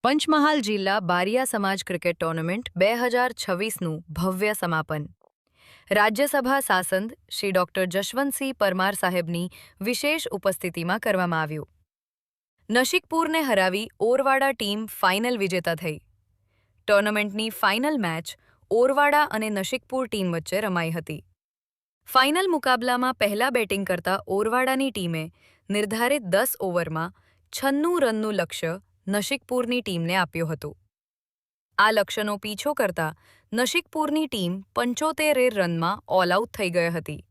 પંચમહાલ જિલ્લા બારિયા સમાજ cricket tournament 2026નું ભવ્ય સમાપન રાજ્યસભા સાંસદ શ્રી ડોક્ટર જશવંતસિંહ પરમાર સાહેબની વિશેષ ઉપસ્થિતિમાં કરવામાં આવ્યું. નશિકપુરને હરાવી ઓરવાડા ટીમ ફાઇનલ વિજેતા થઈ. ટુર્નામેન્ટની ફાઇનલ મેચ ઓરવાડા અને નશિકપુર ટીમ વચ્ચે રમાઈ હતી. ફાઇનલ મુકાબલામાં પહેલા બેટિંગ કરતા ઓરવાડાની ટીમે નિર્ધારિત 10 ઓવરમાં 96 રનનું લક્ષ્ય નશિકપુરની ટીમને આપ્યું હતું. આ લક્ષ્યનો પીછો કરતા નશિકપુરની ટીમ 75 રનમાં ઓલ આઉટ થઈ ગઈ હતી.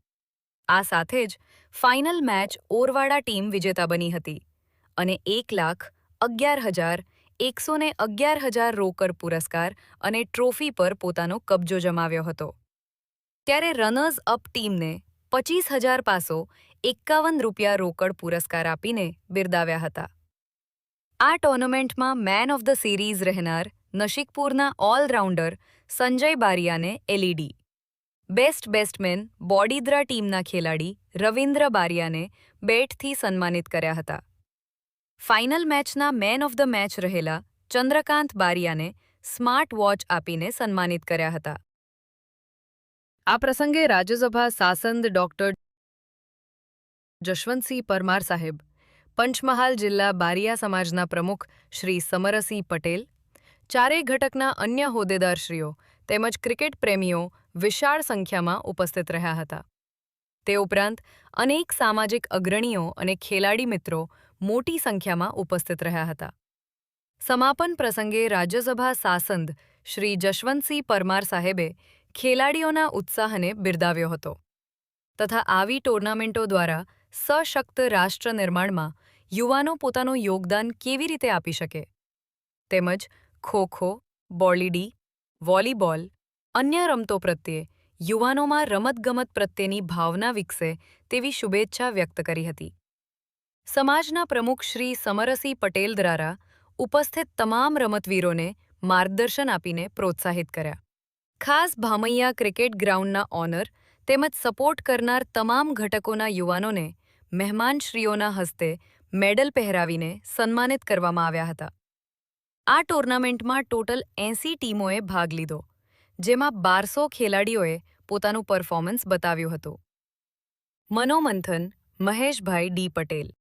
આ સાથે જ ફાઇનલ મેચ ઓરવાડા ટીમ વિજેતા બની હતી અને 1,11,111 રોકડ પુરસ્કાર અને ટ્રોફી પર પોતાનો કબજો જમાવ્યો હતો. ત્યારે રનર્સ અપ ટીમને 25,551 રૂપિયા રોકડ પુરસ્કાર આપીને બિરદાવ્યા હતા. આ ટુર્નામેન્ટમાં મેન ઓફ ધ સિરીઝ રહેનાર નશિકપુરના ઓલરાઉન્ડર સંજય બારિયાને એલઈડી, બેસ્ટ બેટ્સમેન બોડીદ્રા ટીમના ખેલાડી રવિન્દ્ર બારિયાને બેટથી સન્માનિત કર્યા હતા. ફાઇનલ મેચના મેન ઓફ ધ મેચ રહેલા ચંદ્રકાંત બારિયાને સ્માર્ટ વોચ આપીને સન્માનિત કર્યા હતા. આ પ્રસંગે રાજ્યસભા સાંસદ ડોક્ટર જશવંતસિંહ પરમાર સાહેબ, પંચમહાલ જિલ્લા બારિયા સમાજના પ્રમુખ શ્રી સમરસિંહ પટેલ, ચારેય ઘટકના અન્ય હોદ્દેદારશ્રીઓ તેમજ ક્રિકેટ પ્રેમીઓ વિશાળ સંખ્યામાં ઉપસ્થિત રહ્યા હતા. તે ઉપરાંત અનેક સામાજિક અગ્રણીઓ અને ખેલાડી મિત્રો મોટી સંખ્યામાં ઉપસ્થિત રહ્યા હતા. સમાપન પ્રસંગે રાજ્યસભા સાંસદ શ્રી જશવંતસિંહ પરમાર સાહેબે ખેલાડીઓના ઉત્સાહને બિરદાવ્યો હતો તથા આવી ટુર્નામેન્ટો દ્વારા સશક્ત રાષ્ટ્ર નિર્માણમાં યુવાનો પોતાનું યોગદાન કેવી રીતે આપી શકે તેમજ ખો-ખો, બોલીડી, વોલીબોલ, અન્ય રમતો પ્રત્યે યુવાનોમાં રમતગમત પ્રત્યેની ભાવના વિકસે તેવી શુભેચ્છા વ્યક્ત કરી હતી. સમાજના પ્રમુખ શ્રી સમરસિંહ પટેલ દ્વારા ઉપસ્થિત તમામ રમતવીરોને માર્ગદર્શન આપીને પ્રોત્સાહિત કર્યા. ખાસ ભામૈયા ક્રિકેટ ગ્રાઉન્ડના ઓનર તેમજ સપોર્ટ કરનાર તમામ ઘટકોના યુવાનોને મહેમાનશ્રીઓના હસ્તે મેડલ પહેરાવીને સન્માનિત કરવામાં આવ્યા હતા. આ ટુર્નામેન્ટમાં ટોટલ 80 ટીમોએ ભાગ લીધો, જેમાં 1200 ખેલાડીઓએ પોતાનું પરફોર્મન્સ બતાવ્યું હતું. મનોમંથન મહેશભાઈ ડી. પટેલ.